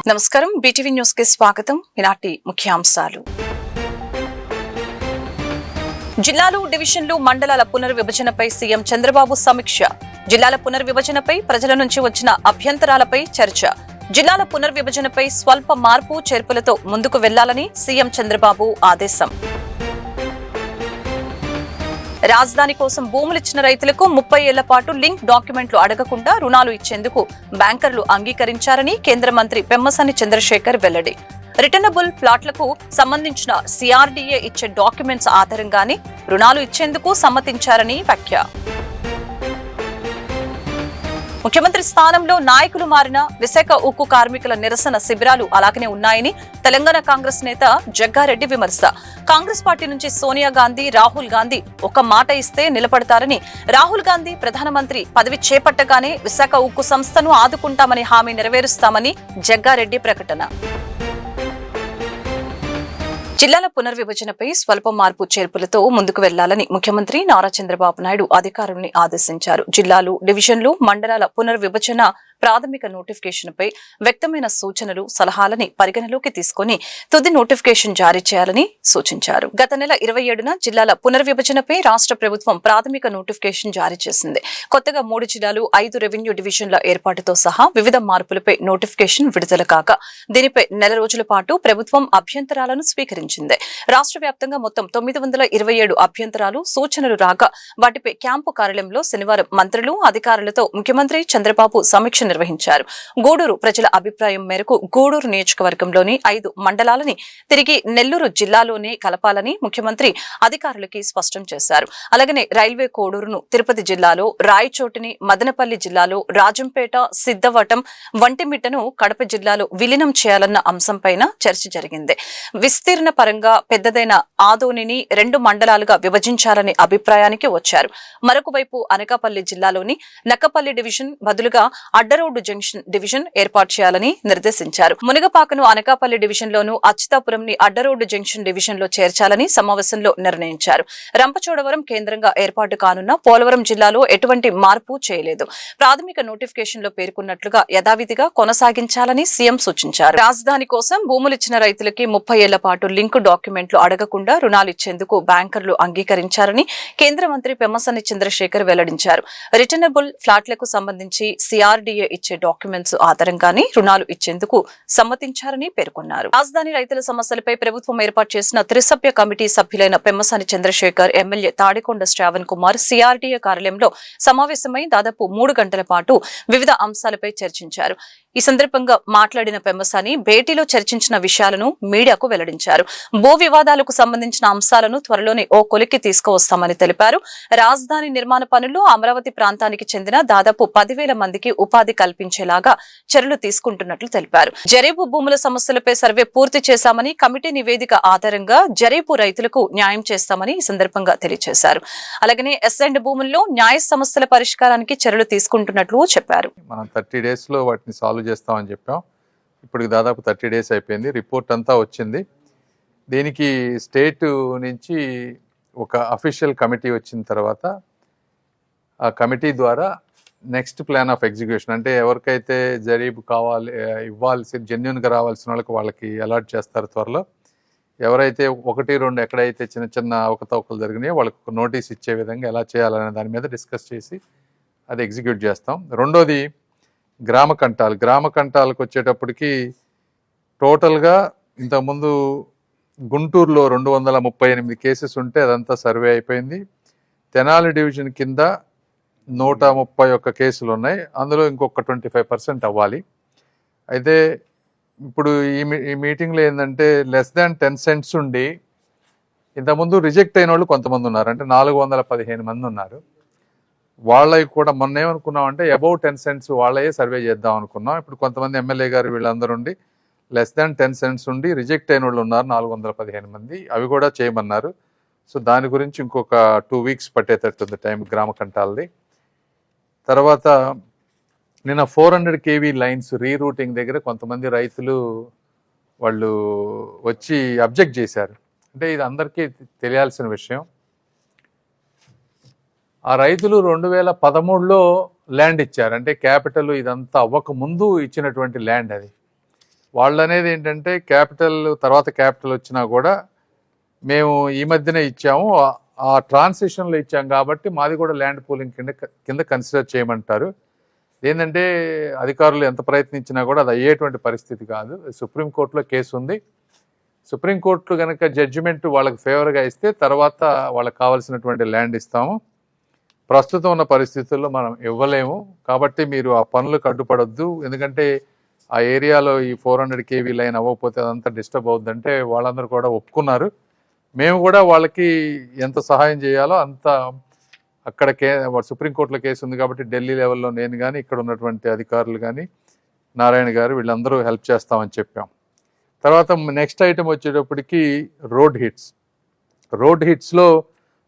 నమస్కారం BTV news కి స్వాగతం. ఈనాటి ముఖ్యాంశాలు. జిల్లాలు, డివిజన్లు, మండలాల పునర్విభజనపై సీఎం చంద్రబాబు సమీక్ష. జిల్లాల పునర్విభజనపై ప్రజల నుంచి వచ్చిన అభ్యంతరాలపై చర్చ. జిల్లాల పునర్విభజనపై స్వల్ప మార్పు చేర్పులతో ముందుకు వెళ్లాలని సీఎం చంద్రబాబు ఆదేశం. రాజధాని కోసం భూములిచ్చిన రైతులకు 30 ఏళ్ల పాటు లింక్ డాక్యుమెంట్లు అడగకుండా రుణాలు ఇచ్చేందుకు బ్యాంకర్లు అంగీకరించారని కేంద్ర మంత్రి పెమ్మసాని చంద్రశేఖర్ వెల్లడి. రిటర్నబుల్ ప్లాట్లకు సంబంధించిన సిఆర్డీఏ ఇచ్చే డాక్యుమెంట్స్ ఆధారంగానే రుణాలు ఇచ్చేందుకు సమ్మతించారని వ్యాఖ్య. ముఖ్యమంత్రి స్థానంలో నాయకులు మారిన విశాఖ ఉక్కు కార్మికుల నిరసన శిబిరాలు అలాగనే ఉన్నాయని తెలంగాణ కాంగ్రెస్ నేత జగ్గారెడ్డి విమర్శ. కాంగ్రెస్ పార్టీ నుంచి సోనియా గాంధీ, రాహుల్ గాంధీ ఒక మాట ఇస్తే నిలబడతారని, రాహుల్ గాంధీ ప్రధానమంత్రి పదవి చేపట్టగానే విశాఖ ఉక్కు సంస్థను ఆదుకుంటామని హామీ నెరవేరుస్తామని జగ్గారెడ్డి ప్రకటన. జిల్లాల పునర్విభజనపై స్వల్ప మార్పు చేర్పులతో ముందుకు వెళ్లాలని ముఖ్యమంత్రి నారా చంద్రబాబు నాయుడు అధికారుల్ని ఆదేశించారు. జిల్లాలు, డివిజన్లు, మండలాల పునర్విభజన ప్రాథమిక నోటిఫికేషన్పై వ్యక్తమైన సూచనలు, సలహాలని పరిగణలోకి తీసుకుని తుది నోటిఫికేషన్ జారీ చేయాలని సూచించారు. గత నెల 27న జిల్లాల పునర్విభజనపై రాష్ట్ర ప్రభుత్వం ప్రాథమిక నోటిఫికేషన్ జారీ చేసింది. కొత్తగా 3 జిల్లాలు, 5 రెవెన్యూ డివిజన్ల ఏర్పాటుతో సహా వివిధ మార్పులపై నోటిఫికేషన్ విడుదల కాగా దీనిపై నెల రోజుల పాటు ప్రభుత్వం అభ్యంతరాలను స్వీకరించింది. రాష్ట్ర వ్యాప్తంగా మొత్తం 927 అభ్యంతరాలు, సూచనలు రాగా వాటిపై క్యాంపు కార్యాలయంలో శనివారం మంత్రులు, అధికారులతో ముఖ్యమంత్రి చంద్రబాబు సమీక్ష నిర్వహించారు. గూడూరు ప్రజల అభిప్రాయం మేరకు గూడూరు నియోజకవర్గంలోని 5 మండలాలని తిరిగి నెల్లూరు జిల్లాలోనే కలపాలని ముఖ్యమంత్రి అధికారులకి స్పష్టం చేశారు. అలాగనే రైల్వే కోడూరును తిరుపతి జిల్లాలో, రాయచోటిని మదనపల్లి జిల్లాలో, రాజంపేట, సిద్ధవటం, వంటిమిట్టను కడప జిల్లాలో విలీనం చేయాలన్న అంశంపైన చర్చ జరిగింది. విస్తీర్ణ పరంగా పెద్దదైన ఆదోనిని 2 మండలాలుగా విభజించాలనే అభిప్రాయానికి వచ్చారు. మరొక వైపు అనకాపల్లి జిల్లాలోని నక్కపల్లి డివిజన్ బదులుగా అడ్డరోడ్డు జంక్షన్ డివిజన్ ఏర్పాటు చేయాలని నిర్దేశించారు. మునగపాకను అనకాపల్లి డివిజన్ లోను, అచ్యుతాపురంని అడ్డరోడ్డు జంక్షన్ డివిజన్ లో చేర్చాలని సమావేశంలో నిర్ణయించారు. రంపచోడవరం కేంద్రంగా ఏర్పాటు కానున్న పోలవరం జిల్లాలో ఎటువంటి మార్పు చేయలేదు. ప్రాథమిక నోటిఫికేషన్ లో పేర్కొన్నట్లుగా యథావిధిగా కొనసాగించాలని సీఎం సూచించారు. రాజధాని కోసం భూములిచ్చిన రైతులకి 30 ఏళ్ల పాటు లింకు డాక్యుమెంట్లు అడగకుండా రుణాలు ఇచ్చేందుకు బ్యాంకర్లు అంగీకరించారని కేంద్ర మంత్రి పెమ్మసాని చంద్రశేఖర్ వెల్లడించారు. రిటర్నబుల్ ఫ్లాట్లకు సంబంధించి సిఆర్డీఏ ఇచ్చే డాక్యుమెంట్స్ ఆధారంగానే రుణాలు ఇచ్చేందుకు సమ్మతించారని పేర్కొన్నారు. రాజధాని రైతుల సమస్యలపై ప్రభుత్వం ఏర్పాటు చేసిన త్రిసభ్య కమిటీ సభ్యులైన పెమ్మసాని చంద్రశేఖర్, ఎమ్మెల్యే తాడికొండ శ్రావణ్ కుమార్ సిఆర్డీఏ కార్యాలయంలో సమావేశమై దాదాపు 3 గంటల పాటు వివిధ అంశాలపై చర్చించారు. ఈ సందర్భంగా మాట్లాడిన పెమ్మసాని భేటీలో చర్చించిన విషయాలను మీడియాకు వెల్లడించారు. భూ వివాదాలకు సంబంధించిన అంశాలను త్వరలోనే ఓ కొలిక్కి తీసుకువస్తామని తెలిపారు. రాజధాని నిర్మాణ పనుల్లో అమరావతి ప్రాంతానికి చెందిన దాదాపు 10,000 మందికి ఉపాధి కల్పించేలాగా చర్యలు తీసుకుంటున్నట్లు తెలిపారు. జరీపు భూముల సమస్యలపై సర్వే పూర్తి చేశామని, కమిటీ నివేదిక ఆధారంగా జరీపు రైతులకు న్యాయం చేస్తామని ఈ సందర్భంగా తెలియజేశారు. అలాగనే ఎస్ఎండ్ భూముల్లో న్యాయ సమస్యల పరిష్కారానికి చర్యలు తీసుకుంటున్నట్లు చెప్పారు. మనం 30 days లో వాటిని సాల్వ్ చేస్తామని చెప్పాం. ఇప్పుడు దాదాపు 30 days అయిపోయింది. రిపోర్ట్ అంతా వచ్చింది. దీనికి స్టేట్ నుంచి ఒక అఫీషియల్ కమిటీ వచ్చిన తర్వాత ఆ కమిటీ ద్వారా నెక్స్ట్ ప్లాన్ ఆఫ్ ఎగ్జిక్యూషన్, అంటే ఎవరికైతే జరీబు కావాలి, ఇవ్వాల్సి జెన్యున్గా రావాల్సిన వాళ్ళకి అలాట్ చేస్తారు త్వరలో. ఎవరైతే 1, 2 ఎక్కడైతే చిన్న చిన్న అవకతవకలు జరిగినాయో వాళ్ళకి ఒక నోటీస్ ఇచ్చే విధంగా ఎలా చేయాలనే దాని మీద డిస్కస్ చేసి అది ఎగ్జిక్యూట్ చేస్తాం. రెండోది గ్రామ కంటాలకు వచ్చేటప్పటికి టోటల్గా ఇంతకుముందు గుంటూరులో 238 కేసెస్ ఉంటే అదంతా సర్వే అయిపోయింది. తెనాలి డివిజన్ కింద 131 కేసులు ఉన్నాయి. అందులో ఇంకొక 25% అవ్వాలి. అయితే ఇప్పుడు ఈ మీటింగ్లో ఏంటంటే లెస్ దాన్ 10 cents ఉండి ఇంతకుముందు రిజెక్ట్ అయిన వాళ్ళు కొంతమంది ఉన్నారు. అంటే 415 మంది ఉన్నారు. వాళ్ళకి కూడా మొన్న ఏమనుకున్నామంటే అబౌవ్ 10 cents వాళ్ళే సర్వే చేద్దాం అనుకున్నాం. ఇప్పుడు కొంతమంది ఎమ్మెల్యే గారు వీళ్ళందరూ ఉండి లెస్ దాన్ 10 cents ఉండి రిజెక్ట్ అయిన వాళ్ళు ఉన్నారు 415 మంది. అవి కూడా చేయమన్నారు. సో దాని గురించి ఇంకొక 2 weeks పట్టేటట్టుంది టైం గ్రామ కంటాలది. తర్వాత నిన్న 400 kV లైన్స్ రీరూటింగ్ దగ్గర కొంతమంది రైతులు వాళ్ళు వచ్చి అబ్జెక్ట్ చేశారు. అంటే ఇది అందరికీ తెలియాల్సిన విషయం. ఆ రైతులు 2013లో ల్యాండ్ ఇచ్చారు. అంటే క్యాపిటల్ ఇదంతా అవ్వక ముందు ఇచ్చినటువంటి ల్యాండ్ అది. వాళ్ళు అనేది ఏంటంటే క్యాపిటల్ తర్వాత క్యాపిటల్ వచ్చినా కూడా మేము ఈ మధ్యనే ఇచ్చాము, ఆ ట్రాన్సిషన్లో ఇచ్చాం కాబట్టి మాది కూడా ల్యాండ్ పూలింగ్ కింద కన్సిడర్ చేయమంటారు. ఏంటంటే అధికారులు ఎంత ప్రయత్నించినా కూడా అది అయ్యేటువంటి పరిస్థితి కాదు. సుప్రీంకోర్టులో కేసు ఉంది. సుప్రీంకోర్టు కనుక జడ్జిమెంట్ వాళ్ళకి ఫేవర్గా ఇస్తే తర్వాత వాళ్ళకి కావాల్సినటువంటి ల్యాండ్ ఇస్తాము. ప్రస్తుతం ఉన్న పరిస్థితుల్లో మనం ఇవ్వలేము. కాబట్టి మీరు ఆ పనులకు అడ్డుపడొద్దు. ఎందుకంటే ఆ ఏరియాలో ఈ 400 kV లైన్ అవ్వకపోతే అదంతా డిస్టర్బ్ అవుద్దంటే వాళ్ళందరూ కూడా ఒప్పుకున్నారు. మేము కూడా వాళ్ళకి ఎంత సహాయం చేయాలో అంత అక్కడ సుప్రీంకోర్టులో కేసు ఉంది కాబట్టి ఢిల్లీ లెవెల్లో నేను కానీ ఇక్కడ ఉన్నటువంటి అధికారులు కానీ నారాయణ గారు వీళ్ళందరూ హెల్ప్ చేస్తామని చెప్పాం. తర్వాత నెక్స్ట్ ఐటమ్ వచ్చేటప్పటికి రోడ్ హిట్స్లో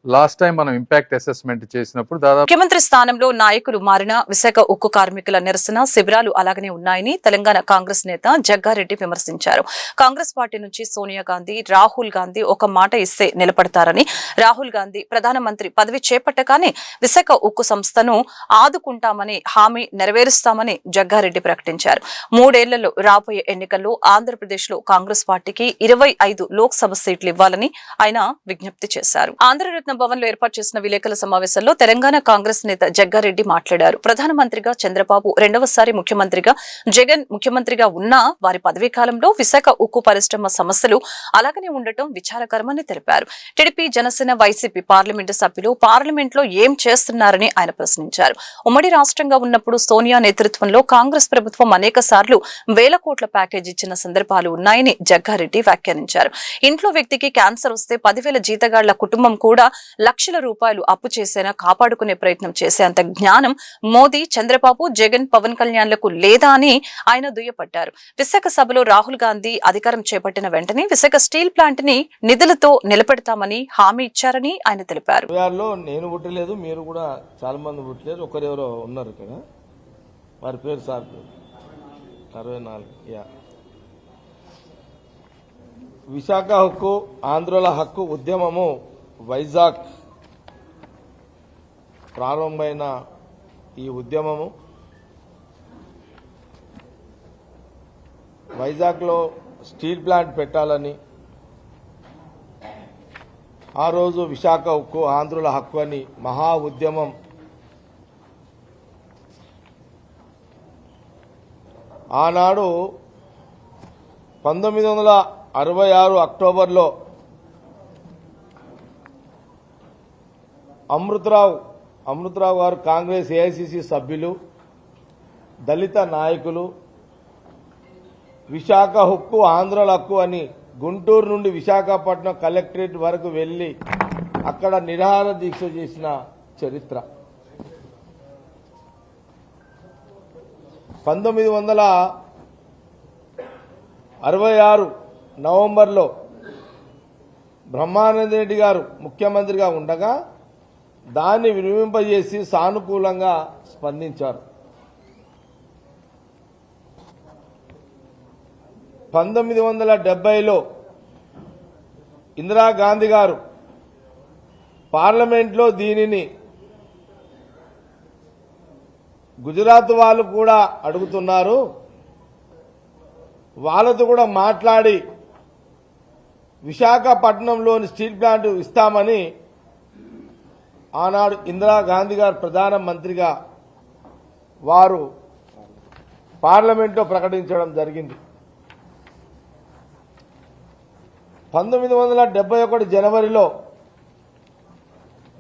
లాస్ట్ టైం మనం ఇంపాక్ట్ అసెస్మెంట్ చేసినప్పుడు దాదాపు ముఖ్యమంత్రి స్థానంలో నాయకులు మారిన విశాఖ ఉక్కు కార్మికుల నిరసన శిబిరాలు అలాగనే ఉన్నాయని తెలంగాణ కాంగ్రెస్ నేత జగ్గారెడ్డి విమర్శించారు. కాంగ్రెస్ పార్టీ నుంచి సోనియా గాంధీ, రాహుల్ గాంధీ ఒక మాట ఇస్తే నిలబడతారని, రాహుల్ గాంధీ ప్రధానమంత్రి పదవి చేపట్టగానే విశాఖ ఉక్కు సంస్థను ఆదుకుంటామని హామీ నెరవేరుస్తామని జగ్గారెడ్డి ప్రకటించారు. 3 ఏళ్లలో రాబోయే ఎన్నికల్లో ఆంధ్రప్రదేశ్ లో కాంగ్రెస్ పార్టీకి 25 లోక్సభ సీట్లు ఇవ్వాలని ఆయన విజ్ఞప్తి చేశారు. ఆంధ్రరత్న భవన్ లో ఏర్పాటు చేసిన విలేకరుల సమావేశంలో తెలంగాణ కాంగ్రెస్ నేత జగ్గారెడ్డి మాట్లాడారు. ప్రధానమంత్రిగా చంద్రబాబు, రెండవసారి ముఖ్యమంత్రిగా జగన్ ముఖ్యమంత్రిగా ఉన్నా వారి పదవీ కాలంలో విశాఖ ఉక్కు పరిశ్రమ సమస్యలు అలాగనే ఉండటం విచారకరమని తెలిపారు. టీడీపీ, జనసేన, వైసీపీ పార్లమెంటు సభ్యులు పార్లమెంట్ లో ఏం చేస్తున్నారని ఆయన ప్రశ్నించారు. ఉమ్మడి రాష్ట్రంగా ఉన్నప్పుడు సోనియా నేతృత్వంలో కాంగ్రెస్ ప్రభుత్వం అనేక సార్లు వేల కోట్ల ప్యాకేజ్ ఇచ్చిన సందర్భాలు ఉన్నాయని జగ్గారెడ్డి వ్యాఖ్యానించారు. ఇంట్లో వ్యక్తికి క్యాన్సర్ వస్తే 10,000 జీతగాళ్ల కుటుంబం కూడా లక్షల రూపాయలు అప్పు చేసేనా కాపాడుకునే ప్రయత్నం చేసేంత జ్ఞానం మోదీ, చంద్రబాబు, జగన్, పవన్ కళ్యాణ్లకు లేదా అని ఆయన దుయ్యపట్టారు. విశాఖ సభలో రాహుల్ గాంధీ అధికారం చేపట్టిన వెంటనే విశాఖ స్టీల్ ప్లాంట్ ని నిధులతో నిలబెడతామని హామీ ఇచ్చారని ఆయన తెలిపారు. నేను పుట్టలేదు, మీరు కూడా చాలా మంది పుట్టలేదు, ఒకరెవరో ఉన్నారు ఇక్కడ, వారి పేరు సార్ 64. విశాఖ హక్కు, ఆంధ్రుల హక్కు ఉద్యమము వైజాగ్ ప్రారంభమైన ఈ ఉద్యమము వైజాగ్లో స్టీల్ ప్లాంట్ పెట్టాలని, ఆ రోజు విశాఖ హక్కు, ఆంధ్రుల హక్కు అని మహా ఉద్యమం ఆనాడు 1966 అక్టోబర్లో అమృతరావు గారు కాంగ్రెస్ ఏఐసిసి సభ్యులు, దళిత నాయకులు విశాఖ హక్కు, ఆంధ్రుల హక్కు అని గుంటూరు నుండి విశాఖపట్నం కలెక్టరేట్ వరకు వెళ్లి అక్కడ నిరాహార దీక్ష చేసిన చరిత్ర. 1966 నవంబర్లో బ్రహ్మానంద రెడ్డి గారు ముఖ్యమంత్రిగా ఉండగా దాన్ని వినిపింపజేసి సానుకూలంగా స్పందించారు. 1970లో ఇందిరాగాంధీ గారు పార్లమెంట్లో దీనిని గుజరాత్ వాళ్ళు కూడా అడుగుతున్నారు, వాళ్ళతో కూడా మాట్లాడి విశాఖపట్నంలోని స్టీల్ ప్లాంట్ ఇస్తామని ఆనాడు ఇందిరాగాంధీ గారు ప్రధానమంత్రిగా వారు పార్లమెంట్లో ప్రకటించడం జరిగింది. 1971 జనవరిలో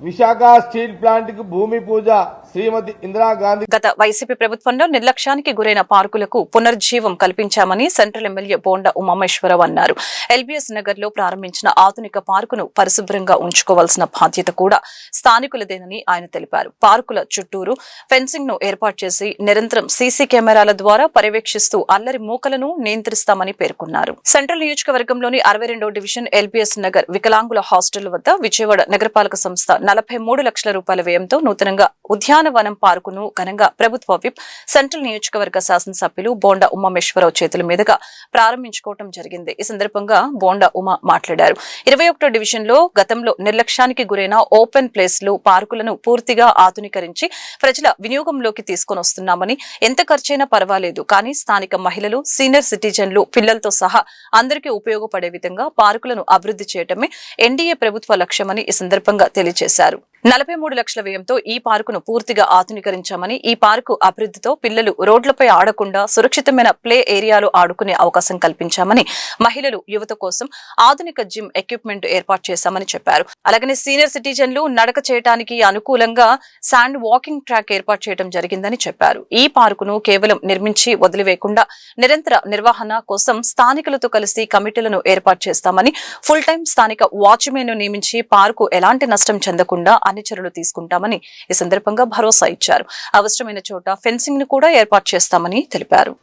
విశాఖ స్టీల్ ప్లాంట్ కి భూమి పూజ శ్రీమతి ఇందిరాగాంధీ. గత వైసీపీ ప్రభుత్వంలో నిర్లక్ష్యానికి గురైన పార్కులకు పునర్జీవం కల్పించామని సెంట్రల్ ఎమ్మెల్యే బోండా ఉమామేశ్వరరావు అన్నారు. ఎల్బీఎస్ నగర్ లో ప్రారంభించిన ఆధునిక పార్కును పరిశుభ్రంగా ఉంచుకోవాల్సిన బాధ్యత కూడా స్థానికులదేనని ఆయన తెలిపారు. పార్కుల చుట్టూరు ఫెన్సింగ్ ను ఏర్పాటు చేసి నిరంతరం సీసీ కెమెరాల ద్వారా పర్యవేక్షిస్తూ అల్లరి మూకలను నియంత్రిస్తామని పేర్కొన్నారు. సెంట్రల్ నియోజకవర్గంలోని 62వ డివిజన్ ఎల్బీఎస్ నగర్ వికలాంగుల హాస్టల్ వద్ద విజయవాడ నగరపాలక సంస్థ 43 లక్షల రూపాయల వ్యయంతో నూతనంగా ఉద్యాన ఉద్యానవనం పార్కును ఘనంగా ప్రభుత్వ విప్ సెంట్రల్ నియోజకవర్గ శాసనసభ్యులు బోండా ఉమామేశ్వరరావు చేతుల మీదుగా ప్రారంభించుకోవడం జరిగింది. ఈ సందర్భంగా బోండా ఉమా మాట్లాడారు. 21వ డివిజన్ లో గతంలో నిర్లక్ష్యానికి గురైన ఓపెన్ ప్లేస్లు, పార్కులను పూర్తిగా ఆధునీకరించి ప్రజల వినియోగంలోకి తీసుకొని వస్తున్నామని, ఎంత ఖర్చైనా పర్వాలేదు కానీ స్థానిక మహిళలు, సీనియర్ సిటిజన్లు, పిల్లలతో సహా అందరికీ ఉపయోగపడే విధంగా పార్కులను అభివృద్ధి చేయడమే ఎన్డీఏ ప్రభుత్వ లక్ష్యమని ఈ సందర్భంగా తెలియజేశారు. 43 లక్షల వ్యయంతో ఈ పార్కును పూర్తిగా ఆధునీకరించామని, ఈ పార్కు అభివృద్ధితో పిల్లలు రోడ్లపై ఆడకుండా సురక్షితమైన ప్లే ఏరియాలో ఆడుకునే అవకాశం కల్పించామని, మహిళలు, యువత కోసం ఆధునిక జిమ్ ఎక్విప్మెంట్ ఏర్పాటు చేశామని చెప్పారు. అలాగనే సీనియర్ సిటిజన్లు నడక చేయడానికి అనుకూలంగా శాండ్ వాకింగ్ ట్రాక్ ఏర్పాటు చేయడం జరిగిందని చెప్పారు. ఈ పార్కును కేవలం నిర్మించి వదిలివేయకుండా నిరంతర నిర్వహణ కోసం స్థానికులతో కలిసి కమిటీలను ఏర్పాటు చేస్తామని, ఫుల్ టైం స్థానిక వాచ్మెన్ ను నియమించి పార్కు ఎలాంటి నష్టం చెందకుండా అన్ని చర్యలు తీసుకుంటామని ఈ సందర్భంగా భరోసా ఇచ్చారు. అవసరమైన చోట ఫెన్సింగ్ ను కూడా ఏర్పాటు చేస్తామని తెలిపారు.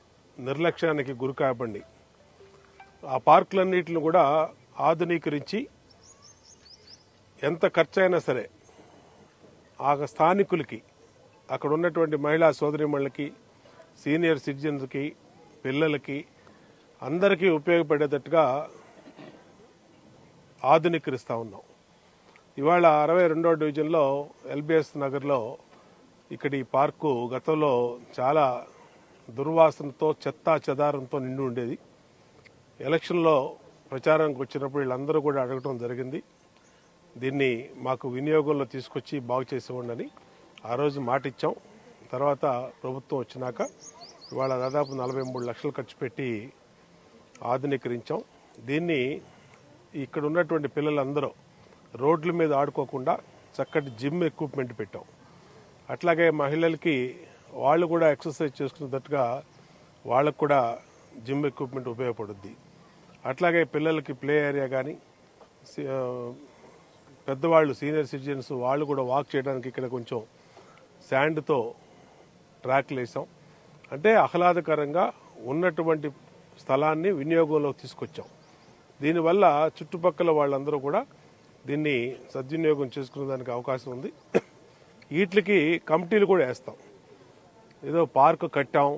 నిర్లక్ష్యానికి గురి కాబడి ఆ పార్కులన్నిటిని కూడా ఆధునీకరించి ఎంత ఖర్చైనా సరే ఆ స్థానికులకి, అక్కడ ఉన్నటువంటి మహిళా సోదరిమణులకి, సీనియర్ సిటిజన్స్కి, పిల్లలకి అందరికీ ఉపయోగపడేటట్టుగా ఆధునీకరిస్తూ ఉన్నాం. ఇవాళ 62వ డివిజన్లో ఎల్బిఎస్ నగర్లో ఇక్కడి పార్కు గతంలో చాలా దుర్వాసనతో, చెత్తా చెదారంతో నిండి ఉండేది. ఎలక్షన్లో ప్రచారానికి వచ్చినప్పుడు వీళ్ళందరూ కూడా అడగటం జరిగింది, దీన్ని మాకు వినియోగంలో తీసుకొచ్చి బాగు చేసేవాడిని. ఆ రోజు మాట ఇచ్చాం. తర్వాత ప్రభుత్వం వచ్చినాక ఇవాళ దాదాపు 43 లక్షలు ఖర్చు పెట్టి ఆధునీకరించాం. దీన్ని ఇక్కడ ఉన్నటువంటి పిల్లలందరూ రోడ్ల మీద ఆడుకోకుండా చక్కటి జిమ్ ఎక్విప్మెంట్ పెట్టాం. అట్లాగే మహిళలకి వాళ్ళు కూడా ఎక్సర్సైజ్ చేసుకునేటట్టుగా వాళ్ళకు కూడా జిమ్ ఎక్విప్మెంట్ ఉపయోగపడుద్ది. అట్లాగే పిల్లలకి ప్లే ఏరియా కానీ, పెద్దవాళ్ళు సీనియర్ సిటిజన్స్ వాళ్ళు కూడా వాక్ చేయడానికి ఇక్కడ కొంచెం శాండ్తో ట్రాక్లు వేసాం. అంటే ఆహ్లాదకరంగా ఉన్నటువంటి స్థలాన్ని వినియోగంలోకి తీసుకొచ్చాం. దీనివల్ల చుట్టుపక్కల వాళ్ళందరూ కూడా దీన్ని సద్వినియోగం చేసుకునే దానికి అవకాశం ఉంది. వీటికి కమిటీలు కూడా వేస్తాం. ఏదో పార్కు కట్టాం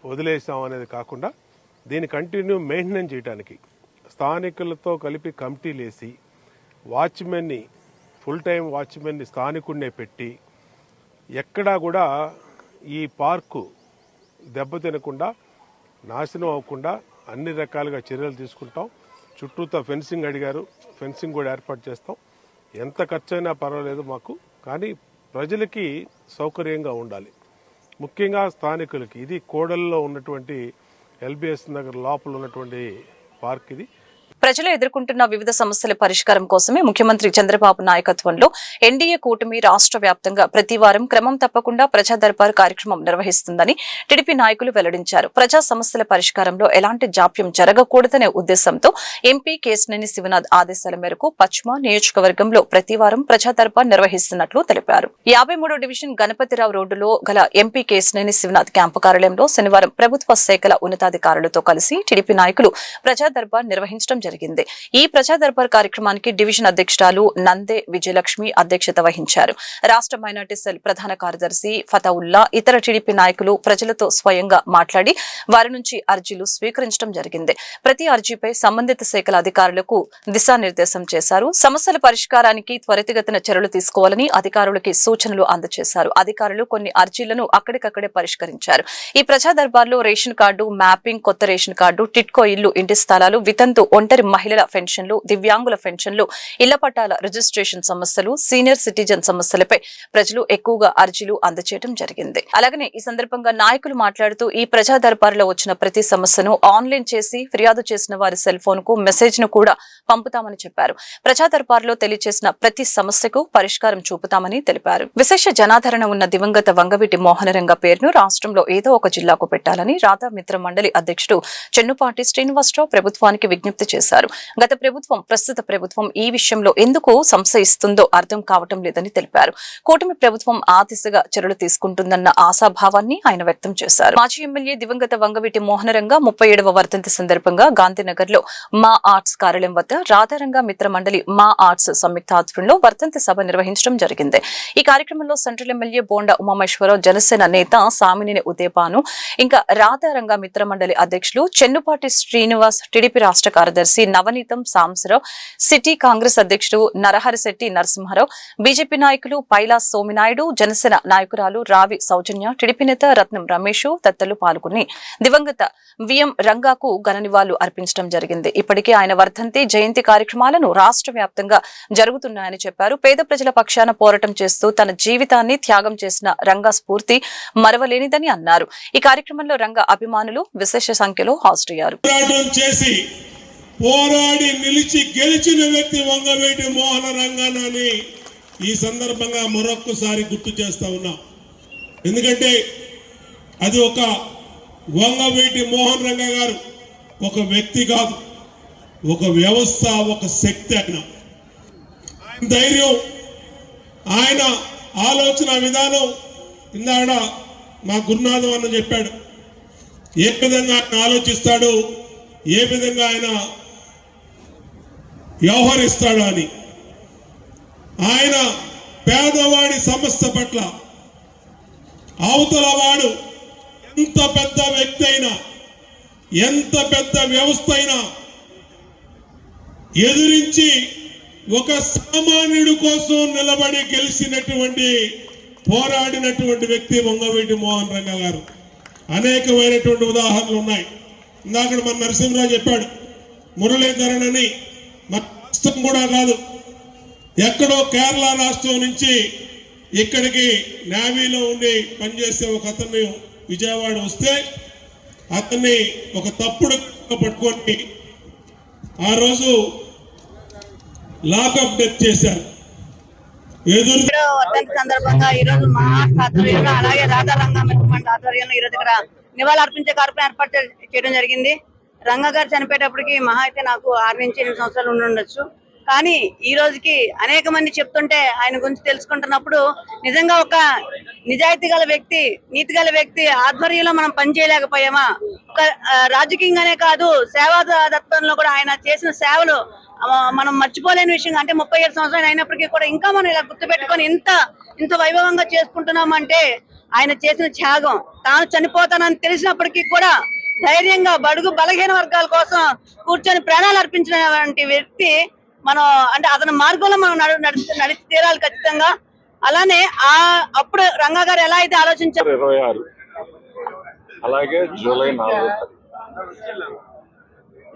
వదిలేసాం అనేది కాకుండా దీన్ని కంటిన్యూ మెయింటెనెన్స్ చేయడానికి స్థానికులతో కలిపి కమిటీలు వేసి వాచ్మెన్ని, ఫుల్ టైం వాచ్మెన్ని స్థానికుడినే పెట్టి ఎక్కడా కూడా ఈ పార్కు దెబ్బతినకుండా, నాశనం అవ్వకుండా అన్ని రకాలుగా చర్యలు తీసుకుంటాం. చుట్టూతో ఫెన్సింగ్ అడిగారు, ఫెన్సింగ్ కూడా ఏర్పాటు చేస్తాం. ఎంత ఖర్చైనా పర్వాలేదు మాకు, కానీ ప్రజలకి సౌకర్యంగా ఉండాలి. ముఖ్యంగా స్థానికులకి. ఇది కోడల్లో ఉన్నటువంటి ఎల్బిఎస్ నగర్ లోపల ఉన్నటువంటి పార్క్ ఇది. ప్రజలు ఎదుర్కొంటున్న వివిధ సమస్యల పరిష్కారం కోసమే ముఖ్యమంత్రి చంద్రబాబు నాయకత్వంలో ఎన్డీఏ కూటమి రాష్ట్ర వ్యాప్తంగా ప్రతి వారం క్రమం తప్పకుండా ప్రజా దర్బార్ కార్యక్రమం నిర్వహిస్తుందని టీడీపీ నాయకులు వెల్లడించారు. ప్రజా సమస్యల పరిష్కారంలో ఎలాంటి జాప్యం జరగకూడదనే ఉద్దేశంతో ఎంపీ కేశినేని శివనాథ్ ఆదేశాల మేరకు పశ్చిమ నియోజకవర్గంలో ప్రతి వారం ప్రజా దర్బార్ నిర్వహిస్తున్నట్లు తెలిపారు. 53వ డివిజన్ గణపతిరావు రోడ్డులో గల ఎంపీ కేశినేని శివనాథ్ క్యాంపు కార్యాలయంలో శనివారం ప్రభుత్వ శాఖల ఉన్నతాధికారులతో కలిసి టీడీపీ నాయకులు ప్రజా దర్బార్ నిర్వహించడం జరిగింది. ఈ ప్రజా దర్బార్ కార్యక్రమానికి డివిజన్ అధ్యక్షురాలు నందే విజయలక్ష్మి అధ్యక్షత వహించారు. రాష్ట్ర మైనార్టీ సెల్ ప్రధాన కార్యదర్శి ఫతావుల్లా, ఇతర టీడీపీ నాయకులు ప్రజలతో స్వయంగా మాట్లాడి వారి నుంచి అర్జీలు స్వీకరించడం జరిగింది. ప్రతి అర్జీపై సంబంధిత శాఖల అధికారులకు దిశానిర్దేశం చేశారు. సమస్యల పరిష్కారానికి త్వరితగతిన చర్యలు తీసుకోవాలని అధికారులకి సూచనలు అందజేశారు. అధికారులు కొన్ని అర్జీలను అక్కడికక్కడే పరిష్కరించారు. ఈ ప్రజా దర్బార్లో రేషన్ కార్డు, మ్యాపింగ్, కొత్త రేషన్ కార్డు, టిట్కో ఇల్లు, ఇంటి స్థలాలు, వితంతు, ఒంటరి మహిళల పెన్షన్లు, దివ్యాంగుల పెన్షన్లు, ఇళ్ల పట్టాల రిజిస్ట్రేషన్ సమస్యలు, సీనియర్ సిటిజన్ సమస్యలపై ప్రజలు ఎక్కువగా అర్జీలు అందజేయడం జరిగింది. అలాగనే ఈ సందర్భంగా నాయకులు మాట్లాడుతూ ఈ ప్రజా దర్బార్లో వచ్చిన ప్రతి సమస్యను ఆన్లైన్ చేసి ఫిర్యాదు చేసిన వారి సెల్ ఫోన్ కు మెసేజ్ ను కూడా పంపుతామని చెప్పారు. ప్రజా దర్బార్లో తెలియజేసిన ప్రతి సమస్యకు పరిష్కారం చూపుతామని తెలిపారు. విశేష జనాదరణ ఉన్న దివంగత వంగవీటి మోహనరంగ పేరును రాష్ట్రంలో ఏదో ఒక జిల్లాకు పెట్టాలని రాధా మిత్ర మండలి అధ్యక్షుడు చెన్నుపాటి శ్రీనివాసరావు ప్రభుత్వానికి విజ్ఞప్తి చేశారు. చేశారు. గత ప్రభుత్వం ప్రస్తుత ప్రభుత్వం ఈ విషయంలో ఎందుకు సంశయిస్తుందో అర్థం కావటం లేదని తెలిపారు. కూటమి ప్రభుత్వం ఆ దిశగా చర్యలు తీసుకుంటుందన్న ఆశాభావాన్ని ఆయన వ్యక్తం చేశారు. మాజీ ఎమ్మెల్యే దివంగత వంగవీటి మోహనరంగ 37వ వర్ధంతి సందర్భంగా గాంధీనగర్ లో మా ఆర్ట్స్ కార్యాలయం వద్ద రాధారంగ మిత్ర మండలి మా ఆర్ట్స్ సంయుక్త ఆధ్వర్యంలో వర్ధంతి సభ నిర్వహించడం జరిగింది. ఈ కార్యక్రమంలో సెంట్రల్ ఎమ్మెల్యే బోండా ఉమామేశ్వరరావు, జనసేన నేత సామినేని ఉదయపాను, ఇంకా రాధారంగ మిత్ర మండలి అధ్యక్షులు చెన్నుపాటి శ్రీనివాస్, టీడీపీ రాష్ట్ర కార్యదర్శి నవనీతం సాంబశివరావు, సిటీ కాంగ్రెస్ అధ్యక్షుడు నరహరిశెట్టి నరసింహారావు, బీజేపీ నాయకులు పైలా సోమినాయుడు, జనసేన నాయకురాలు రావి సౌజన్య, టీడీపీ నేత రత్నం రమేష్ తదితరులు పాల్గొని దివంగత విఎం రంగాకు ఘన నివాళులు అర్పించడం జరిగింది. ఇప్పటికే ఆయన వర్ధంతి, జయంతి కార్యక్రమాలను రాష్ట్ర వ్యాప్తంగా జరుగుతున్నాయని చెప్పారు. పేద ప్రజల పక్షాన పోరాటం చేస్తూ తన జీవితాన్ని త్యాగం చేసిన రంగా స్ఫూర్తి మరవలేనిదని అన్నారు. ఈ కార్యక్రమంలో రంగా అభిమానులు విశేష సంఖ్యలో హాజరయ్యారు. పోరాడి నిలిచి గెలిచిన వ్యక్తి వంగవీటి మోహన రంగానని ఈ సందర్భంగా మరొక్కసారి గుర్తు చేస్తా ఉన్నా. ఎందుకంటే అది ఒక వంగవీటి మోహన్ రంగ గారు ఒక వ్యక్తి కాదు, ఒక వ్యవస్థ, ఒక శక్తి. ఆయన ధైర్యం, ఆయన ఆలోచన విధానం ఇందాడ మా గురునాథం అన్న చెప్పాడు. ఏ విధంగా ఆయన ఆలోచిస్తాడు, ఏ విధంగా ఆయన వ్యవహరిస్తాడు అని. ఆయన పేదవాడి సమస్య పట్ల అవతల వాడు ఎంత పెద్ద వ్యక్తి అయినా, ఎంత పెద్ద వ్యవస్థ అయినా ఎదిరించి ఒక సామాన్యుడి కోసం నిలబడి గెలిచినటువంటి, పోరాడినటువంటి వ్యక్తి వంగవీటి మోహన్ రంగ గారు. అనేకమైనటువంటి ఉదాహరణలు ఉన్నాయి. ఇందాక మన నరసింహరావు చెప్పాడు, మురళీధరన్ అని మన రాష్ట్రం కూడా కాదు, ఎక్కడో కేరళ రాష్ట్రం నుంచి ఇక్కడికి నేవీలో ఉండి పనిచేసే ఒక అతన్ని విజయవాడ వస్తే అతన్ని ఒక తప్పుడు పట్టుకొని ఆ రోజు లాకప్ డెత్ చేశారు. వర్ధంతి సందర్భంగా ఈ రోజు మా ఆధ్వర్యంలో, అలాగే రాధారంగ మిత్రమండలి ఆధ్వర్యంలో ఈ రోజు ఇక్కడ నివాళులు అర్పించే కార్యక్రమం ఏర్పాటు చేయడం జరిగింది. రంగ గారు చనిపోయేటప్పటికి మహా అయితే నాకు 6 నుంచి 8 సంవత్సరాలు ఉండొచ్చు. కానీ ఈ రోజుకి అనేక మంది చెప్తుంటే ఆయన గురించి తెలుసుకుంటున్నప్పుడు నిజంగా ఒక నిజాయితీ గల వ్యక్తి, నీతి గల వ్యక్తి ఆధ్వర్యంలో మనం పనిచేయలేకపోయామా? ఒక రాజకీయంగానే కాదు, సేవా దత్తంలో కూడా ఆయన చేసిన సేవలు మనం మర్చిపోలేని విషయం. అంటే 37 సంవత్సరాలు అయినప్పటికీ కూడా ఇంకా మనం ఇలా గుర్తుపెట్టుకొని ఇంత వైభవంగా చేసుకుంటున్నామంటే ఆయన చేసిన త్యాగం. తాను చనిపోతానని తెలిసినప్పటికీ కూడా ధైర్యంగా బడుగు బలహీన వర్గాల కోసం కూర్చొని ప్రాణాలు అర్పించినటువంటి వ్యక్తి. మనం అంటే అతని మార్గంలో మనం నడిచి తీరాలి ఖచ్చితంగా. అలానే అప్పుడు రంగా గారు ఎలా అయితే ఆలోచించారు, 26 అలాగే జూలై 4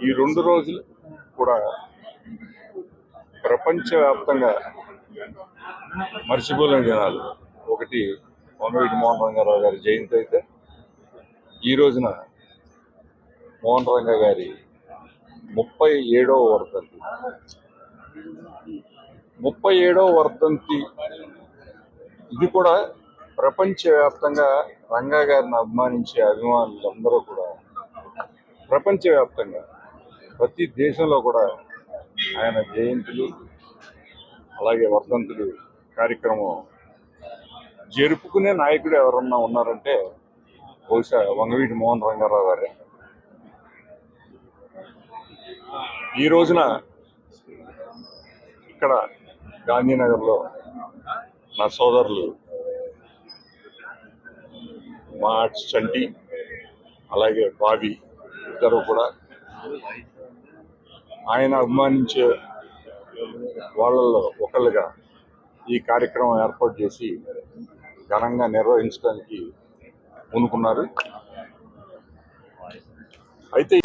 ఈ 2 రోజులు కూడా ప్రపంచవ్యాప్తంగా మర్చిపోలేని దినాలు. ఒకటి వంగవీటి మోహన్ రంగారావు గారి జయంతి అయితే, ఈ రోజున మోహన్ రంగ గారి 37వ వర్ధంతి. 37వ వర్ధంతి ఇది కూడా ప్రపంచవ్యాప్తంగా రంగా గారిని అభిమానించే అభిమానులందరూ కూడా ప్రపంచవ్యాప్తంగా ప్రతి దేశంలో కూడా ఆయన జయంతులు అలాగే వర్ధంతులు కార్యక్రమం జరుపుకునే నాయకుడు ఎవరన్నా ఉన్నారంటే బహుశా వంగవీటి మోహన్ రంగారావు గారే. ఈ రోజున ఇక్కడ గాంధీనగర్లో నా సోదరులు మా చంటి అలాగే బాబీ ఇద్దరు కూడా ఆయన అభిమానించే వాళ్ళల్లో ఒకళ్ళుగా ఈ కార్యక్రమం ఏర్పాటు చేసి ఘనంగా నిర్వహించడానికి పూనుకున్నారు.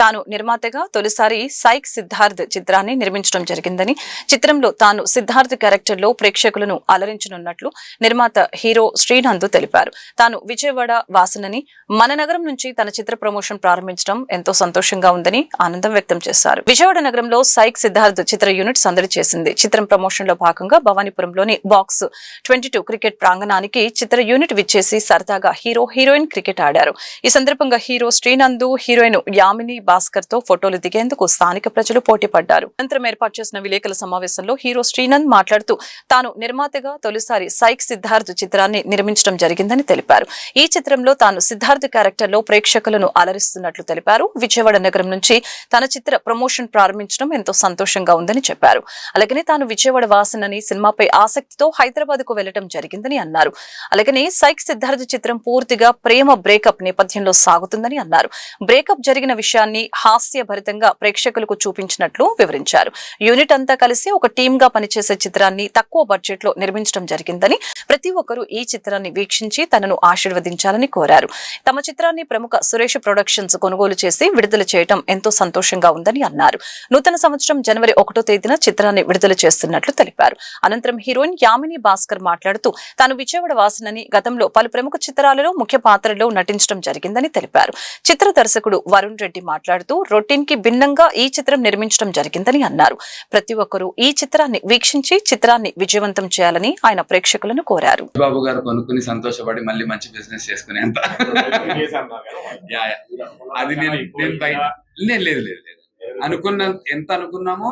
తాను నిర్మాతగా తొలిసారి సైక్ సిద్ధార్థ్ చిత్రాన్ని నిర్మించడం జరిగిందని, చిత్రంలో తాను సిద్ధార్థ్ క్యారెక్టర్ లో ప్రేక్షకులను అలరించనున్నట్లు నిర్మాత హీరో శ్రీనంద్ తెలిపారు. తాను విజయవాడ వాసనని, మన నగరం నుంచి తన చిత్ర ప్రమోషన్ ప్రారంభించడం ఎంతో సంతోషంగా ఉందని ఆనందం వ్యక్తం చేశారు. విజయవాడ నగరంలో సైక్ సిద్ధార్థ్ చిత్ర యూనిట్ సందడి చేసింది. చిత్రం ప్రమోషన్ లో భాగంగా భవానీపురంలోని బాక్స్ 22 క్రికెట్ ప్రాంగణానికి చిత్ర యూనిట్ విచ్చేసి సరదాగా హీరో హీరోయిన్ క్రికెట్ ఆడారు. ఈ సందర్భంగా హీరో శ్రీనంద్, హీరోయిన్ యామిని యామిని భాస్కర్ తో ఫోటోలు దిగేందుకు స్థానిక ప్రజలు పోటీ పడ్డారు. అనంతరం ఏర్పాటు చేసిన విలేకరుల సమావేశంలో హీరో శ్రీనంద్ మాట్లాడుతూ తాను నిర్మాతగా తొలిసారి సైక్ సిద్ధార్థ్ చిత్రాన్ని నిర్మించడం జరిగిందని తెలిపారు. ఈ చిత్రంలో తాను సిద్ధార్థ్ క్యారెక్టర్ లో ప్రేక్షకులను అలరిస్తున్నట్లు తెలిపారు. విజయవాడ నగరం నుంచి తన చిత్ర ప్రమోషన్ ప్రారంభించడం ఎంతో సంతోషంగా ఉందని చెప్పారు. అలాగనే తాను విజయవాడ వాసినని సినిమాపై ఆసక్తితో హైదరాబాద్ కు వెళ్లడం జరిగిందని అన్నారు. అలాగనే సైక్ సిద్ధార్థ్ చిత్రం పూర్తిగా ప్రేమ బ్రేకప్ నేపథ్యంలో సాగుతుందని అన్నారు. బ్రేకప్ జరిగిన విషయాన్ని హాస్యభరితంగా ప్రేక్షకులకు చూపించినట్లు వివరించారు. యూనిట్ అంతా కలిసి ఒక టీమ్ గా పనిచేసే చిత్రాన్ని తక్కువ బడ్జెట్ లో నిర్మించడం జరిగిందని, ప్రతి ఒక్కరూ ఈ చిత్రాన్ని వీక్షించి తనను ఆశీర్వదించాలని కోరారు. తమ చిత్రాన్ని ప్రముఖ సురేష్ ప్రొడక్షన్స్ కొనుగోలు చేసి విడుదల చేయడం ఎంతో సంతోషంగా ఉందని అన్నారు. నూతన సంవత్సరం జనవరి 1వ తేదీన చిత్రాన్ని విడుదల చేస్తున్నట్లు తెలిపారు. అనంతరం హీరోయిన్ యామిని భాస్కర్ మాట్లాడుతూ తాను విజయవాడ వాసినని, గతంలో పలు ప్రముఖ చిత్రాలలో ముఖ్య పాత్రలో నటించడం జరిగిందని తెలిపారు. చిత్ర దర్శకుడు వరుణ్ రెడ్డి మాట్లాడుతూ రొటీన్ కి భిన్నంగా ఈ చిత్రం నిర్మించడం జరిగిందని అన్నారు. ప్రతి ఒక్కరూ ఈ చిత్రాన్ని వీక్షించి చిత్రాన్ని విజయవంతం చేయాలని ఆయన ప్రేక్షకులను కోరారు. బాబు గారు కొనుక్కుని సంతోషపడి మళ్ళీ మంచి బిజినెస్ చేసుకునేంత అది లేదు ఎంత అనుకున్నామో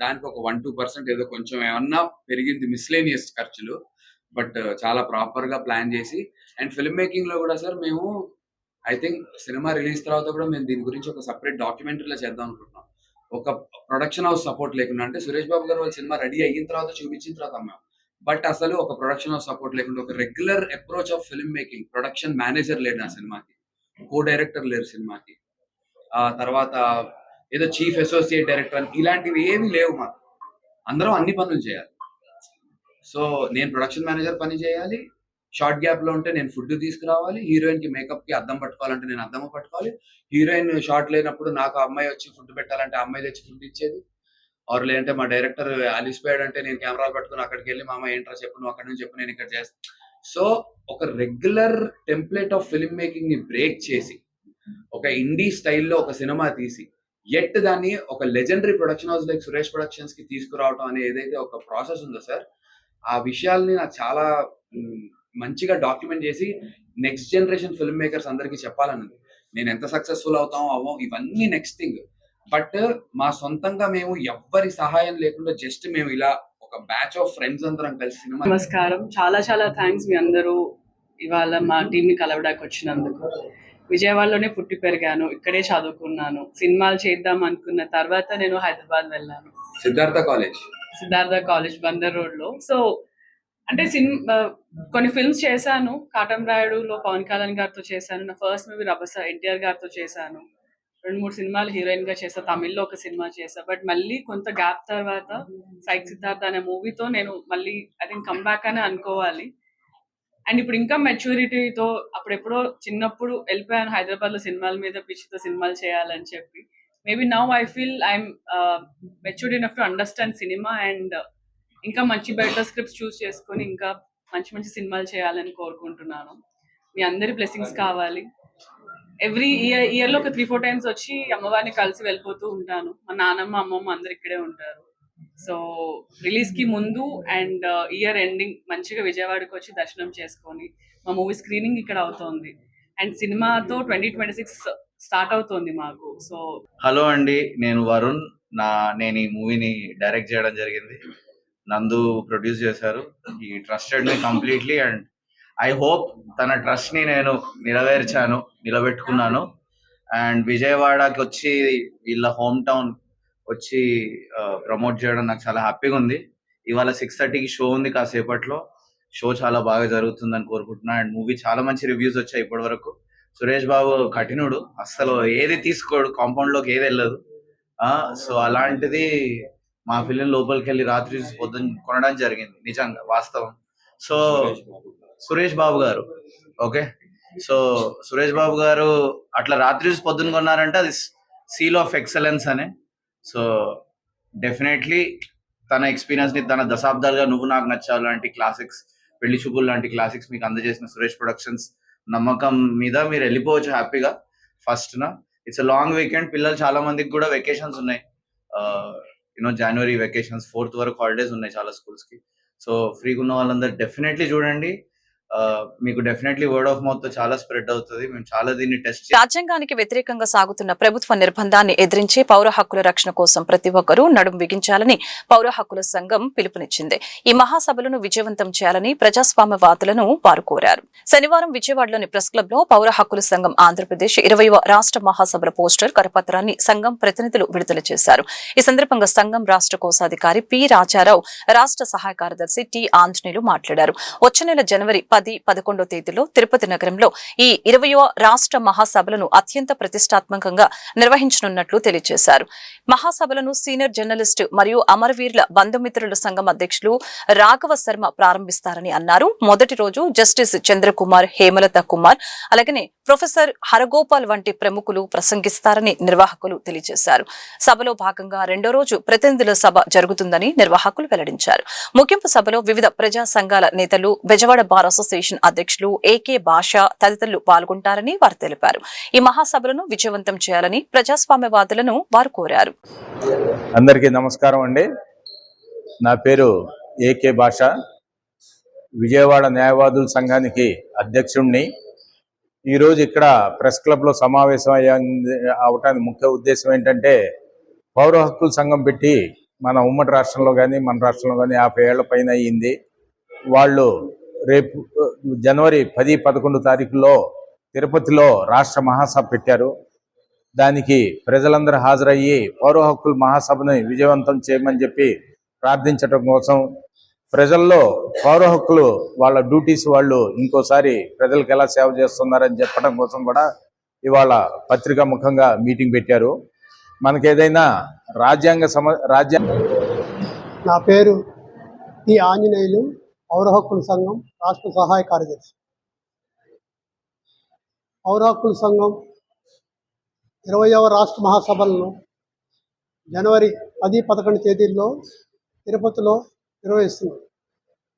దానికి ఒక 1-2% ఏదో కొంచెం ఏమన్నా పెరిగింది, మిస్లేనియస్ ఖర్చులు. బట్ చాలా ప్రాపర్ గా ప్లాన్ చేసి, అండ్ ఫిల్మ్ మేకింగ్ లో కూడా సార్ మేము ఐ థింక్ సినిమా రిలీజ్ తర్వాత కూడా మేము దీని గురించి ఒక సెపరేట్ డాక్యుమెంటరీలో చేద్దాం అనుకుంటున్నాం. ఒక ప్రొడక్షన్ హౌస్ సపోర్ట్ లేకుండా, అంటే సురేష్ బాబు గారు వాళ్ళ సినిమా రెడీ అయిన తర్వాత చూపించిన తర్వాత అమ్మాం, బట్ అసలు ఒక ప్రొడక్షన్ హౌస్ సపోర్ట్ లేకుండా ఒక regular approach of film making, production manager లేడు నా సినిమాకి, కో డైరెక్టర్ లేరు సినిమాకి, ఆ తర్వాత ఏదో చీఫ్ అసోసియేట్ డైరెక్టర్ అని ఇలాంటివి ఏమీ లేవు మాకు. అందరం అన్ని పనులు చేయాలి. సో నేను ప్రొడక్షన్ మేనేజర్ పని చేయాలి, షార్ట్ గ్యాప్ లో ఉంటే నేను ఫుడ్ తీసుకురావాలి, హీరోయిన్ కి మేకప్ కి అద్దం పట్టుకోవాలంటే నేను అద్దం పట్టుకోవాలి, హీరోయిన్ షార్ట్ లేనప్పుడు నాకు అమ్మాయి వచ్చి ఫుడ్ పెట్టాలంటే అమ్మాయి తెచ్చి ఫుడ్ ఇచ్చేది, ఆర్ లేదంటే మా డైరెక్టర్ అలిసిపోయాడు అంటే నేను కెమెరాలు పట్టుకుని అక్కడికి వెళ్ళి మా అమ్మాయి ఏంట్రా చెప్పు, నువ్వు అక్కడి నుంచి చెప్పు, నేను ఇక్కడ చేస్తాను. సో ఒక regular template of film making ని బ్రేక్ చేసి ఒక ఇండీ స్టైల్లో ఒక సినిమా తీసి ఎట్ దాన్ని ఒక legendary production house like Suresh productions కి తీసుకురావడం అనే ఏదైతే ఒక ప్రాసెస్ ఉందో సార్, ఆ విషయాల్ని నాకు చాలా మంచిగా డాక్యుమెంట్ చేసి నెక్స్ట్ జనరేషన్ ఫిల్మ్ మేకర్స్ అందరికీ చెప్పాలన్నది. నేను ఎంత సక్సెస్ఫుల్ అవుతామో అవో ఇవన్నీ నెక్స్ట్ థింగ్, బట్ మా సొంతంగా మేము ఎవ్వరి సహాయం లేకుండా జస్ట్ మేము ఇలా ఒక బ్యాచ్ ఆఫ్ ఫ్రెండ్స్ అందరం కలిసి సినిమా. నమస్కారం, చాలా థ్యాంక్స్ మీ అందరూ ఇవాళ మా టీంని కలవడానికి వచ్చినందుకు. విజయవాడలోనే పుట్టి పెరిగాను, ఇక్కడే చదువుకున్నాను. సినిమాలు చేద్దాం అనుకున్న తర్వాత నేను హైదరాబాద్ వెళ్ళాను, సిద్ధార్థ కాలేజ్ బందర్ రోడ్ లో. సో అంటే కొన్ని ఫిల్మ్స్ చేశాను. కాటం రాయుడులో పవన్ కళ్యాణ్ గారితో చేశాను, నా ఫస్ట్ మూవీ రభస ఎన్టీఆర్ గారితో చేశాను, 2-3 సినిమాలు హీరోయిన్ గా చేసా, తమిళ్లో ఒక సినిమా చేసా. బట్ మళ్ళీ కొంత గ్యాప్ తర్వాత సైక్ సిద్ధార్థ అనే మూవీతో నేను మళ్ళీ ఐ థింక్ కమ్బ్యాక్ అనే అనుకోవాలి. అండ్ ఇప్పుడు ఇంకా మెచ్యూరిటీతో, అప్పుడెప్పుడో చిన్నప్పుడు వెళ్ళిపోయాను హైదరాబాద్ లో సినిమాల మీద పిచ్చితో సినిమాలు చేయాలని చెప్పి. Maybe now I feel I'm matured enough to understand cinema and ఇంకా మంచి బెటర్ స్క్రిప్ట్స్ చూస్ చేసుకొని ఇంకా మంచి సినిమాలు చేయాలని కోరుకుంటున్నాను. మీ అందరి బ్లెస్సింగ్స్ కావాలి. ఎవ్రీ ఇయర్ లో ఒక 3-4 టైమ్స్ వచ్చి అమ్మవారిని కలిసి వెళ్ళిపోతూ ఉంటాను. మా నాన్నమ్మ అమ్మమ్మ అందరు ఇక్కడే ఉంటారు. సో రిలీజ్ కి ముందు అండ్ ఇయర్ ఎండింగ్ మంచిగా విజయవాడకి వచ్చి దర్శనం చేసుకొని మా మూవీ స్క్రీనింగ్ ఇక్కడ అవుతోంది. అండ్ సినిమాతో 2026 స్టార్ట్ అవుతోంది మాకు. సో హలో అండి, నేను వరుణ్. నేను ఈ మూవీని డైరెక్ట్ చేయడం జరిగింది, నందు ప్రొడ్యూస్ చేశారు. ఈ trusted me completely and I hope తన ట్రస్ట్ ని నేను నిలబెట్టుకున్నాను. అండ్ విజయవాడకి వచ్చి వీళ్ళ హోమ్ టౌన్ వచ్చి ప్రమోట్ చేయడం నాకు చాలా హ్యాపీగా ఉంది. ఇవాళ 6:30కి షో ఉంది, కాసేపట్లో షో చాలా బాగా జరుగుతుందని కోరుకుంటున్నా. అండ్ మూవీ చాలా మంచి రివ్యూస్ వచ్చాయి ఇప్పటి వరకు. సురేష్ బాబు కఠినుడు, అస్సలు ఏది తీసుకోడు, కాంపౌండ్ లోకి ఏది వెళ్ళదు. సో అలాంటిది మా ఫిలిం లోపలికి వెళ్ళి రాత్రి పొద్దున్న కొనడం జరిగింది, నిజంగా వాస్తవం. సో సురేష్ బాబు గారు, ఓకే, సో సురేష్ బాబు గారు అట్లా రాత్రి పొద్దున్న కొన్నారంటే అది సీల్ ఆఫ్ ఎక్సలెన్స్ అనే. సో డెఫినెట్లీ తన ఎక్స్పీరియన్స్ ని, తన దశాబ్దాలుగా నువ్వు నాకు నచ్చావు లాంటి క్లాసిక్స్, పెళ్లి చూపులు లాంటి క్లాసిక్స్ మీకు అందజేసిన సురేష్ ప్రొడక్షన్స్ నమ్మకం మీద మీరు వెళ్ళిపోవచ్చు హ్యాపీగా. ఫస్ట్న ఇట్స్ లాంగ్ వీకెండ్, పిల్లలు చాలా మందికి కూడా వెకేషన్స్ ఉన్నాయి, జనవరి వెకేషన్స్, 4th వరకు హాలిడేస్ ఉన్నాయి చాలా స్కూల్స్ కి. సో ఫ్రీగా ఉన్న వాళ్ళందరూ డెఫినెట్లీ చూడండి. మీకు డెఫినెట్లీ వర్డ్ ఆఫ్ మౌత్ తో చాలా స్ప్రెడ్ అవుతుంది. మేము చాలా దీన్ని టెస్ట్ రాజ్యాంగానికి వ్యతిరేకంగా సాగుతున్న ప్రభుత్వ నిర్బంధాన్ని ఎదిరించి పౌర హక్కుల రక్షణ కోసం ప్రతి ఒక్కరూ నడుం బిగించాలని పౌర హక్కుల సంఘం పిలుపునిచ్చింది. ఈ మహాసభలను విజయవంతం చేయాలని ప్రజాస్వామ్యవాదులను వారు కోరారు. శనివారం విజయవాడలోని ప్రెస్ క్లబ్ లో పౌర హక్కుల సంఘం ఆంధ్రప్రదేశ్ 20వ రాష్ట్ర మహాసభల పోస్టర్ కరపత్రాన్ని సంఘం ప్రతినిధులు విడుదల చేశారు. ఈ సందర్భంగా సంఘం రాష్ట్ర కోశాధికారి పి రాజారావు, రాష్ట్ర సహాయ కార్యదర్శి టి ఆంజనేయులు మాట్లాడారు. వచ్చే నెల జనవరి 10-11 తేదీలో తిరుపతి నగరంలో ఈ 20వ రాష్ట్ర మహాసభలను అత్యంత ప్రతిష్టాత్మకంగా నిర్వహించనున్నట్లు తెలియజేశారు. మహాసభలను సీనియర్ జర్నలిస్టు మరియు అమరవీరుల బంధుమిత్రుల సంఘం అధ్యక్షులు రాఘవ శర్మ ప్రారంభిస్తారని అన్నారు. మొదటి రోజు జస్టిస్ చంద్రకుమార్, హేమలత కుమార్, అలాగనే ప్రొఫెసర్ హరగోపాల్ వంటి ప్రముఖులు ప్రసంగిస్తారని నిర్వాహకులు తెలియజేశారు. సభలో భాగంగా రెండో రోజు ప్రతినిధుల సభ జరుగుతుందని నిర్వాహకులు వెల్లడించారు. ముగింపు సభలో వివిధ ప్రజా సంఘాల నేతలు, బెజవాడ బార్ అసోసియేషన్ అధ్యక్షులు ఏకే భాష తదితరులు పాల్గొంటారని వారు తెలిపారు. ఈ మహాసభలను విజయవంతం చేయాలని ప్రజాస్వామ్యవాదులను వారు కోరారు. అందరికీ నమస్కారం అండి. నా పేరు ఏకే భాష, విజయవాడ న్యాయవాదుల సంఘానికి అధ్యక్షుడిని. ఈరోజు ఇక్కడ ప్రెస్ క్లబ్లో సమావేశం అవటానికి ముఖ్య ఉద్దేశం ఏంటంటే, పౌర హక్కుల సంఘం పెట్టి మన ఉమ్మడి రాష్ట్రంలో కానీ మన రాష్ట్రంలో కానీ 50 ఏళ్ల పైన అయ్యింది. వాళ్ళు రేపు జనవరి 10-11 తారీఖుల్లో తిరుపతిలో రాష్ట్ర మహాసభ పెట్టారు. దానికి ప్రజలందరూ హాజరయ్యి పౌర హక్కుల మహాసభని విజయవంతం చేయమని చెప్పి ప్రార్థించడం కోసం, ప్రజల్లో పౌర హక్కులు వాళ్ళ డ్యూటీస్ వాళ్ళు ఇంకోసారి ప్రజలకు ఎలా సేవ చేస్తున్నారని చెప్పడం కోసం కూడా ఇవాళ పత్రికా ముఖంగా మీటింగ్ పెట్టారు. మనకేదైనా నా పేరు టి ఆంజనేయులు, పౌర హక్కుల సంఘం రాష్ట్ర సహాయ కార్యదర్శి. పౌర హక్కుల సంఘం 20వ రాష్ట్ర మహాసభలను జనవరి 10-11 తేదీల్లో తిరుపతిలో నిర్వహిస్తుంది.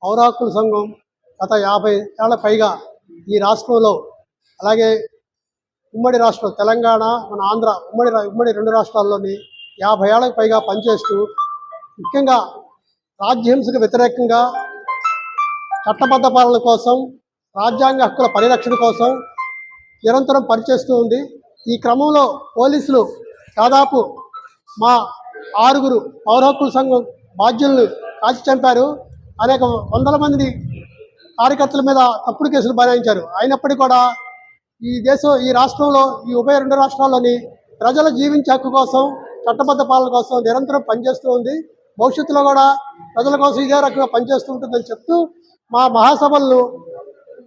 పౌర హక్కుల సంఘం గత 50 ఏళ్ల పైగా ఈ రాష్ట్రంలో, అలాగే ఉమ్మడి రాష్ట్రం తెలంగాణ, మన ఆంధ్ర ఉమ్మడి 2 రాష్ట్రాల్లోని 50 ఏళ్లకు పైగా పనిచేస్తూ, ముఖ్యంగా రాజ్యహింసకు వ్యతిరేకంగా చట్టబద్ధ పాలన కోసం, రాజ్యాంగ హక్కుల పరిరక్షణ కోసం నిరంతరం పనిచేస్తూ ఉంది. ఈ క్రమంలో పోలీసులు దాదాపు మా 6 పౌర హక్కుల సంఘం బాధ్యులను కాల్చి చంపారు. అనేక వందల మంది కార్యకర్తల మీద తప్పుడు కేసులు బనాయించారు. అయినప్పటికీ కూడా ఈ రాష్ట్రంలో, ఈ ఉభయ 2 రాష్ట్రాల్లోని ప్రజల జీవించే హక్కు కోసం, చట్టబద్ధ పాలన కోసం నిరంతరం పనిచేస్తూ ఉంది. భవిష్యత్తులో కూడా ప్రజల కోసం ఇదే రకంగా పనిచేస్తూ ఉంటుందని చెప్తూ మా మహాసభలను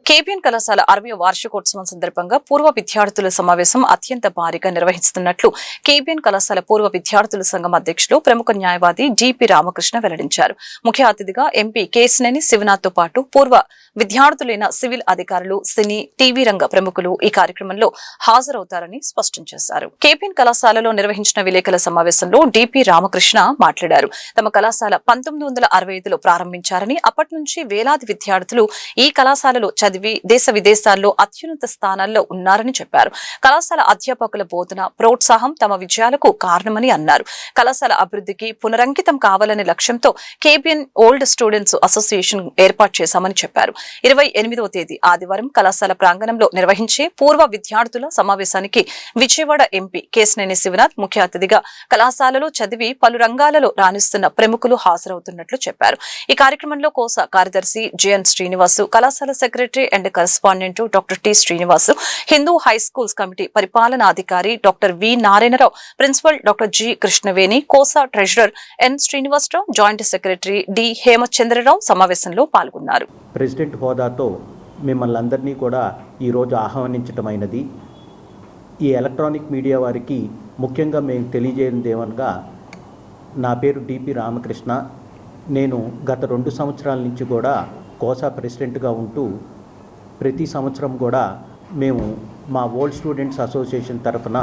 కేబిఎన్ కళాశాల 60వ వార్షికోత్సవం సందర్భంగా పూర్వ విద్యార్థుల సమావేశం అత్యంత భారీగా నిర్వహిస్తున్నట్లు కేబిఎన్ కళాశాల పూర్వ విద్యార్థుల సంఘం అధ్యక్షులు, ప్రముఖ న్యాయవాది జిపి రామకృష్ణ వెల్లడించారు. ముఖ్య అతిథిగా ఎంపీ కేశినేని శివనాథ్ తో పాటు పూర్వ విద్యార్థులైన సివిల్ అధికారులు, సినీ, టీవీ రంగ ప్రముఖులు ఈ కార్యక్రమంలో హాజరవుతారని స్పష్టం చేశారు. కేబిఎన్ కళాశాలలో నిర్వహించిన విలేకరుల సమావేశంలో డిపి రామకృష్ణ మాట్లాడారు. తమ కళాశాల 1965లో ప్రారంభించారని, అప్పటి నుంచి వేలాది విద్యార్థులు ఈ కళాశాలలో చదివి దేశ విదేశాల్లో అత్యున్నత స్థానాల్లో ఉన్నారని చెప్పారు. కళాశాల అధ్యాపకుల బోధన, ప్రోత్సాహం తమ విజయాలకు కారణమని అన్నారు. కళాశాల అభివృద్ధికి పునరంకితం కావాలనే లక్ష్యంతో కేబిఎన్ ఓల్డ్ స్టూడెంట్స్ అసోసియేషన్ ఏర్పాటు చేశామని చెప్పారు. 28వ తేదీ ఆదివారం కళాశాల ప్రాంగణంలో నిర్వహించే పూర్వ విద్యార్థుల సమావేశానికి విజయవాడ ఎంపీ కేశినేని శివనాథ్ ముఖ్య అతిథిగా కళాశాలలో చదివి పలు రంగాలలో రాణిస్తున్న ప్రముఖులు హాజరవుతున్నట్లు చెప్పారు. ఈ కార్యక్రమంలో కోస కార్యదర్శి జెఎన్ శ్రీనివాసు, కళాశాల secretary and correspondent doctor T Srinivasu, Hindu high schools committee పరిపాలనాధికారి doctor V Narayanarao, principal doctor G Krishnaveni, కోసా treasurer N Srinivasarao, joint secretary D Hemachandrarao సమావేశంలో పాల్గొన్నారు. ప్రెసిడెంట్ హోదాతో మిమ్మల్ని అందరినీ కూడా ఈరోజు ఆహ్వానించటమైనది. ఈ ఎలక్ట్రానిక్ మీడియా వారికి ముఖ్యంగా మేము తెలియజేయనిది ఏమనగా, నా పేరు డిపి రామకృష్ణ. నేను గత 2 సంవత్సరాల నుంచి కూడా కోసా ప్రెసిడెంట్గా ఉంటూ ప్రతి సంవత్సరం కూడా మేము మా ఓల్డ్ స్టూడెంట్స్ అసోసియేషన్ తరఫున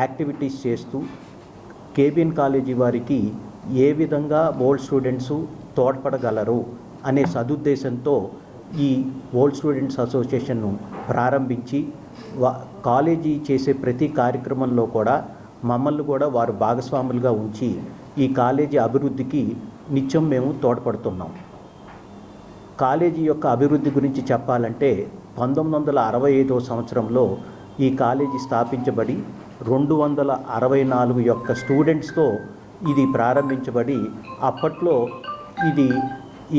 యాక్టివిటీస్ చేస్తూ కేబిఎన్ కాలేజీ వారికి ఏ విధంగా ఓల్డ్ స్టూడెంట్స్ తోడ్పడగలరు అనే సదుద్దేశంతో ఈ ఓల్డ్ స్టూడెంట్స్ అసోసియేషన్ను ప్రారంభించి కాలేజీ చేసే ప్రతి కార్యక్రమంలో కూడా మమ్మల్ని కూడా వారు భాగస్వాములుగా ఉంచి ఈ కాలేజీ అభివృద్ధికి నిత్యం మేము తోడ్పడుతున్నాం. కాలేజీ యొక్క అభివృద్ధి గురించి చెప్పాలంటే 1965 సంవత్సరంలో ఈ కాలేజీ స్థాపించబడి 264 యొక్క స్టూడెంట్స్తో ఇది ప్రారంభించబడి అప్పట్లో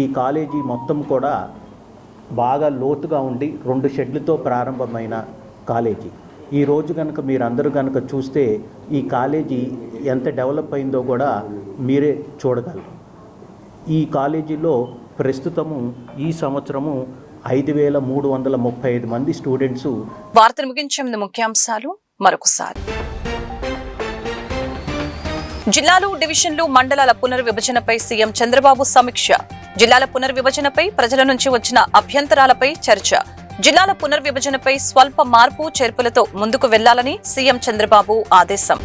ఈ కాలేజీ మొత్తం కూడా బాగా లోతుగా ఉండి 2 షెడ్లతో ప్రారంభమైన కాలేజీ. ఈరోజు కనుక మీరందరూ కనుక చూస్తే ఈ కాలేజీ ఎంత డెవలప్ అయిందో కూడా మీరే చూడగలరు. ఈ కాలేజీలో ప్రస్తుతము ఈ సంవత్సరము 5335 మంది స్టూడెంట్స్. వార్తలు ముగించే ముందు ముఖ్యాంశాలు మరొకసారి. జిల్లాలు, డివిజన్లు, మండలాల పునర్విభజనపై సీఎం చంద్రబాబు సమీక్ష. జిల్లాల పునర్విభజనపై ప్రజల నుంచి వచ్చిన అభ్యంతరాలపై చర్చ. జిల్లాల పునర్విభజనపై స్వల్ప మార్పు చేర్పులతో ముందుకు వెళ్లాలని సీఎం చంద్రబాబు ఆదేశం.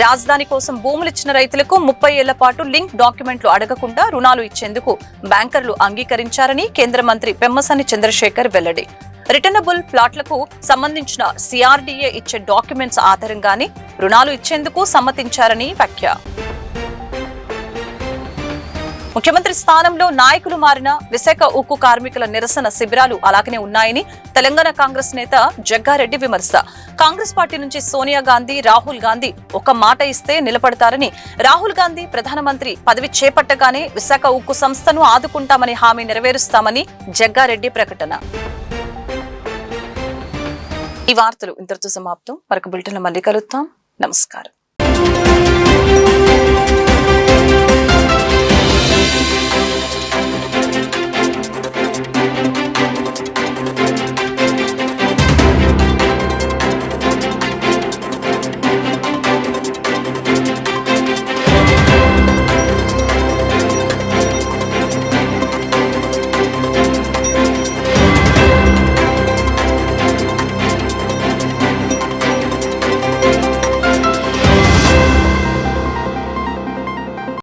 రాజధాని కోసం భూములిచ్చిన రైతులకు 30 ఏళ్ల పాటు లింక్ డాక్యుమెంట్లు అడగకుండా రుణాలు ఇచ్చేందుకు బ్యాంకర్లు అంగీకరించారని కేంద్ర మంత్రి పెమ్మసాని చంద్రశేఖర్ వెల్లడి. రిటర్నబుల్ ప్లాట్లకు సంబంధించిన సిఆర్డీఏ ఇచ్చే డాక్యుమెంట్స్ ఆధారంగానే రుణాలు ఇచ్చేందుకు సమ్మతించారని వ్యాఖ్య. ముఖ్యమంత్రి స్థానంలో నాయకులు మారిన విశాఖ ఉక్కు కార్మికుల నిరసన శిబిరాలు అలాగనే ఉన్నాయని తెలంగాణ కాంగ్రెస్ నేత జగ్గారెడ్డి విమర్శ. కాంగ్రెస్ పార్టీ నుంచి సోనియా గాంధీ, రాహుల్ గాంధీ ఒక మాట ఇస్తే నిలబడతారని, రాహుల్ గాంధీ ప్రధానమంత్రి పదవి చేపట్టగానే విశాఖ ఉక్కు సంస్థను ఆదుకుంటామని హామీ నెరవేరుస్తామని జగ్గారెడ్డి ప్రకటన. ఈ వార్తలు ఇంతటితో సమాప్తం. మరొక బులెటిన్లో మళ్ళీ కలుద్దాం. నమస్కారం.